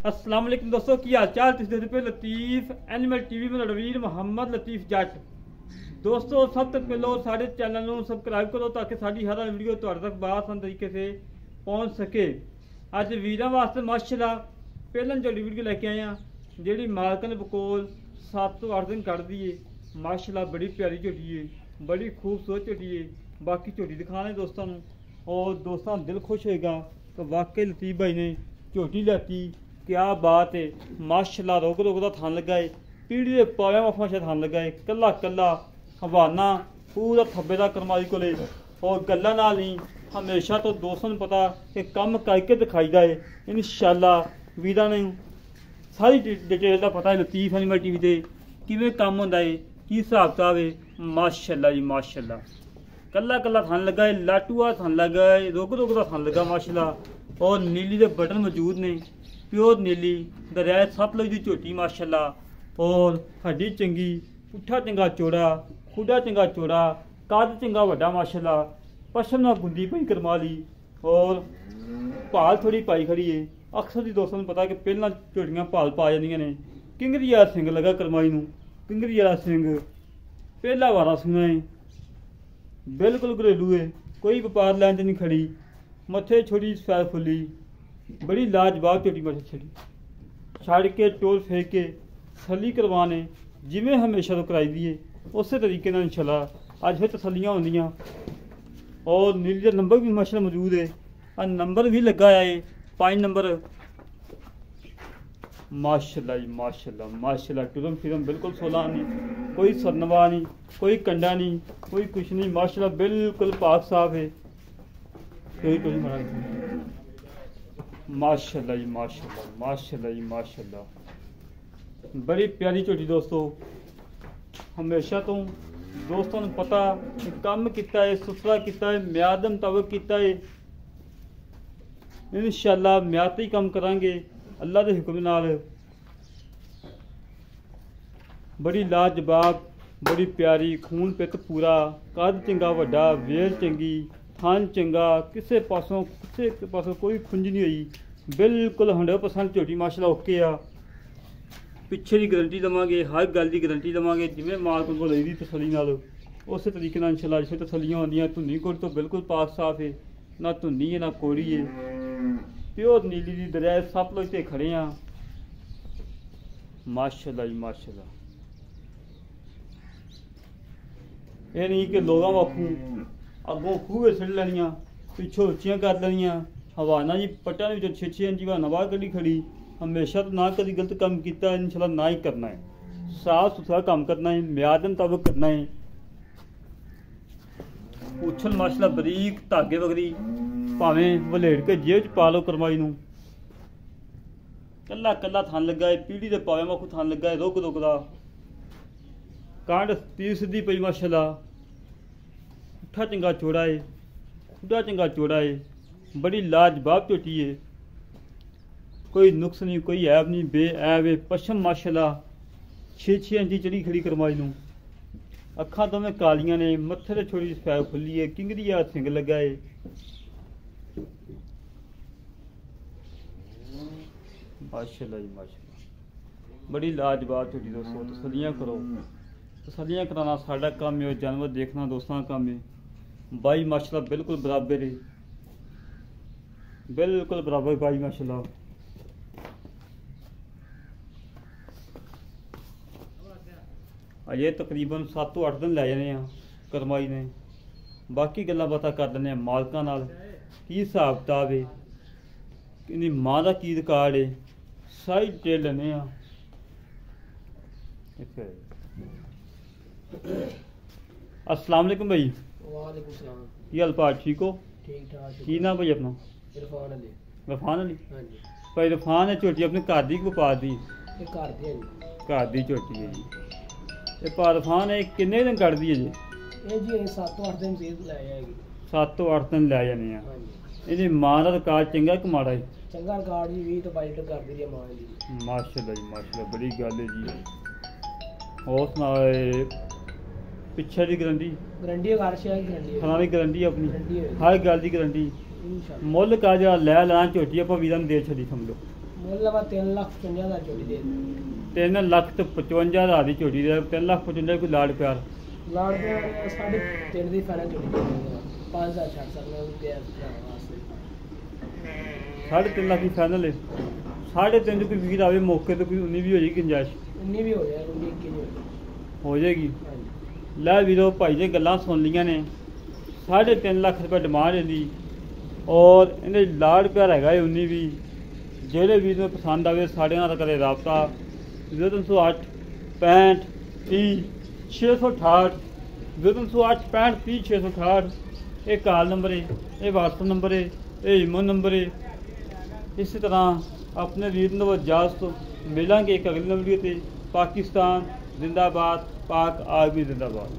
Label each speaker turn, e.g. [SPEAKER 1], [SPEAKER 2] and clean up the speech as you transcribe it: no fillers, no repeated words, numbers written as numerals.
[SPEAKER 1] अस्सलाम वालेकुम दोस्तों, की हाल चाल? तुसीं देखदे पे लतीफ एनिमल टीवी में रणवीर मोहम्मद लतीफ जट। दोस्तों सब तो पहलो साढ़े चैनल को सबसक्राइब करो ताकि साड़ी हर वीडियो तुहाडे तक बआसान तरीके से पहुँच सके। अज वीरां वास्ते माशाअल्लाह पहलन जो वीडियो लेके आए हैं जी मालकन बकोल 7 तो 8 दिन कट दी है। माशाअल्लाह बड़ी प्यारी झोटी है, बड़ी खूबसूरत झोटी है। बाकी झोटी दिखाने दोस्तों और दोस्तों दिल खुश होएगा तो वाकई लतीफ भाई ने झोटी लैती, क्या बात है। माशाअल्लाह रोक रोक का थान लगा है, पीढ़ी के पाया माफा शायद थान लगा है, कला कला हवाना पूरा थब्बे का करमाई को और गल्ला नाल नहीं हमेशा तो दोस्तों को पता कि कम करके दिखाईदा है। इंशाअल्लाह वीरा ने सारी डिटेल का पता है लतीफ एनिमल टीवी से किवें काम होंदा है, की हिसाब किताब है। माशाअल्लाह जी माशाअल्लाह कला कला थान लगा है, लाटूआ थान लगा है, रोक रोक का थान लगा माशाअल्लाह। और नीली के बटन मौजूद ने, प्योर नीली दरिया सतलुज की झोटी माशाअल्लाह। और हड्डी चंगी, पुट्ठा चंगा चौड़ा, खुडा चंगा चौड़ा, कद चंगा वड्डा माशाअल्लाह। पशम ना गुंदी पई करमाली और भाल थोड़ी पाई खड़ी है। अक्सर ही दोस्तों को पता कि पहला झोटियां भाल पा जांदियां ने। किंगरी वाला सिंग लगा करमाई नूं, किंगरी वाला सिंग पहला वारा सुना है, बिल्कुल घरेलू है, कोई व्यापार लैन नहीं खड़ी। मत्थे छोड़ी सफैद फुली, बड़ी लाजवाब झोटी मत छड़ी छड़ के टोल फेंक के तसली करवाने जिमें हमेशा तो कराई दी है उस तरीके ना इंशाल्लाह अज फिर तसलियाँ होंदियां। और नीली का नंबर भी माशाअल्लाह मौजूद है, और नंबर भी लगा है 5 नंबर। माशाअल्लाह जी माशाअल्लाह माशाअल्लाह टुरम फिरम बिल्कुल सोला नहीं, कोई सरनवा नहीं, कोई कंडा नहीं, कोई कुछ नहीं। माशाअल्लाह बिल्कुल पाक साफ है, कोई माशाअल्लाह जी माशाअल्लाह माशाअल्लाह जी माशाअल्लाह बड़ी प्यारी झोटी दोस्तों। हमेशा तो दोस्तों को पता काम किया है, सुथरा किया है, म्याद मुताबिक किया है। इंशाअल्लाह म्याद ही काम करांगे अल्लाह के हुक्म नाल। बड़ी लाजवाब, बड़ी प्यारी, खून पित पूरा, कद चंगा वड्डा, वेल चंगी, थान चंगा, किसी पासों कोई खुंज नहीं हुई, बिल्कुल 100% झोटी माशाअल्लाह ओके आ। पिछे की गारंटी देवांगे, हर गल की गारंटी देवांगे जिवें मालक को लई दी तसली नाल उस तरीके नाल इंशाअल्लाह जिसे तसलियां होंदियां। धुन्नी कोड़ी तो बिल्कुल पाक साफ है, ना धुन्नी है ना कोड़ी है, प्योर नीली दी दरिया सतलुज ते खड़े हैं। माशाअल्लाह जी माशाअल्लाह ये नहीं कि लोगों वाखू अगों खूह सिड़ लैनियां, पिछों उच्चियां कर लैनियां। हवाना जी पट्टा ने 6-6 इंच हवाना बाहर कड़ी खड़ी। हमेशा तो ना कभी गलत काम किया इंशाल्लाह ना ही करना है, साफ सुथरा काम करना है, म्याद मुताबिक करना है। उछल माशाअल्लाह बरीक धागे वगरी भावें वलेड़ के जेब च पा लो करमाई नूं। कला कला थान लगा है, पीढ़ी के पावे वाखू थान लगा है, रुक रुक दा कांड तीर सीधी पई माशाअल्लाह। पुट्ठा चंगा चौड़ा है, खुडा चंगा चौड़ा है, बड़ी लाजवाब झोटी है, कोई नुक्स नहीं, कोई ऐब नहीं, बेऐब है। पशम माशाअल्लाह 6-6 इंची चढ़ी खड़ी करमाई नूं। अखां तो में कालियां ने, मत्थे ते छोटी सफैद फुली है, किंगरी आ सिंग लगा है। माशाअल्लाह जी माशाअल्लाह बड़ी लाजवाब झोटी दोस्तों। तसलियां करो, तसलियां कराना साडा काम है, जानवर देखना दोस्तों का काम है। बाई माशाअल्लाह बिल्कुल बराबर है, बिल्कुल बराबर बाई माशाअल्लाह। अजे तकरीबन 7 तो 8 दिन लै जाने करमाई ने। बाकी गल्लां बातां कर लैने मालकां नाल, की हिसाब किताब है, इहदी मां दा की रिकार्ड है, सारी डिटेल लैने। अस्सलाम वालेकुम भाई।
[SPEAKER 2] वालेकुम सलाम।
[SPEAKER 1] की हाल भाई, ठीक हो?
[SPEAKER 2] ठीक ठाक।
[SPEAKER 1] की नाम भाई अपना?
[SPEAKER 2] इरफान अली।
[SPEAKER 1] इरफान अली।
[SPEAKER 2] हाँ जी।
[SPEAKER 1] भाई इरफान है झोटी अपने घर दी व्यापार दी?
[SPEAKER 2] ये घर दी है जी।
[SPEAKER 1] घर दी झोटी है जी। ये इरफान है किन्ने दिन कटदी है जी?
[SPEAKER 2] ये जी 7 तो 8 दिन सेहत लै जाएगी।
[SPEAKER 1] 7 तो 8 दिन लै जाने।
[SPEAKER 2] हाँ जी।
[SPEAKER 1] ਇਹਦੀ ਮਾਂ ਦਾ ਰਿਕਾਰਡ ਚੰਗਾ ਕਿ ਮਾੜਾ ਹੈ?
[SPEAKER 2] चंगा रिकॉर्ड जी 20 तो 22 लीटर करदी है मां जी।
[SPEAKER 1] माशाअल्लाह जी माशाअल्लाह बड़ी गल है जी। और सुनाओ पिछे की गारंटी?
[SPEAKER 2] गारंटी है, हर शय की गारंटी है।
[SPEAKER 1] खाना की गारंटी अपनी,
[SPEAKER 2] गारंटी है
[SPEAKER 1] हर गल की गारंटी।
[SPEAKER 2] इंशाल्लाह।
[SPEAKER 1] मुੱਲ का जरा लै लां झोटी ਆਪਾਂ ਵੀਰਾਂ ਨੂੰ ਦੇ ਛੱਡੀ ਸਮਝੋ।
[SPEAKER 2] ਮੁੱਲ ਵਾ 3,55,000 ਦਾ ਝੋਟੀ ਦੇ ਦਿੰਦੇ।
[SPEAKER 1] 3,55,000 ਦੀ ਝੋਟੀ ਦੇ 3,55,000 ਕੋਈ ਲਾੜ ਪਿਆਰ
[SPEAKER 2] ਲਾੜ ਦੇ 3.5 ਦੀ ਫਾਈਨਲ ਝੋਟੀ ਦੇ ਦਿੰਦੇ 5,000 ਛੱਡ ਸਕਦੇ ਹਾਂ ਪਿਆਰ ਵਾਸਤੇ
[SPEAKER 1] 3.5 ਲੱਖ ਦੀ ਫਾਈਨਲ ਹੈ 3.5 ਦੀ ਕੋਈ ਵੀਰ ਆਵੇ ਮੌਕੇ ਤੇ ਕੋਈ 19 ਵੀ ਹੋ ਜਾਏਗੀ ਗੁੰਜਾਇਸ਼
[SPEAKER 2] 19 ਵੀ ਹੋ ਜਾਏ 19 21 ਨਹੀਂ
[SPEAKER 1] ਹੋ ਜਾਏਗੀ।
[SPEAKER 2] ਹਾਂਜੀ
[SPEAKER 1] ਲੈ ਵੀਰੋ ਭਾਈ ਜੀ ਗੱਲਾਂ ਸੁਣ ਲਈਆਂ ਨੇ 3.5 ਲੱਖ ਰੁਪਏ ਡਿਮਾਂਡ ਇਹਦੀ ਔਰ ਇਹਦੇ ਲਾੜ ਪਿਆਰ ਹੈਗਾ 19 ਵੀ ਜਿਹੜੇ ਵੀਰ ਨੂੰ ਪਸੰਦ ਆਵੇ ਸਾਡੇ ਨਾਲ ਕਰੇ ਰਾਬਤਾ 0308 65 30 668 0308 65 30 668 ਇਹ ਕਾਲ ਨੰਬਰ ਹੈ ਇਹ WhatsApp ਨੰਬਰ ਹੈ ਇਹ ਈਮੋ ਨੰਬਰ ਹੈ। ਇਸੇ ਤਰ੍ਹਾਂ ਆਪਣੇ ਵੀਰ ਨੂੰ ਇਜਾਜ਼ਤ ਮਿਲਾਂਗੇ ਇੱਕ ਅਗਲੀ ਵੀਡੀਓ ਤੇ। ਪਾਕਿਸਤਾਨ ਜ਼ਿੰਦਾਬਾਦ, ਪਾਕ ਆਰਮੀ ਜ਼ਿੰਦਾਬਾਦ।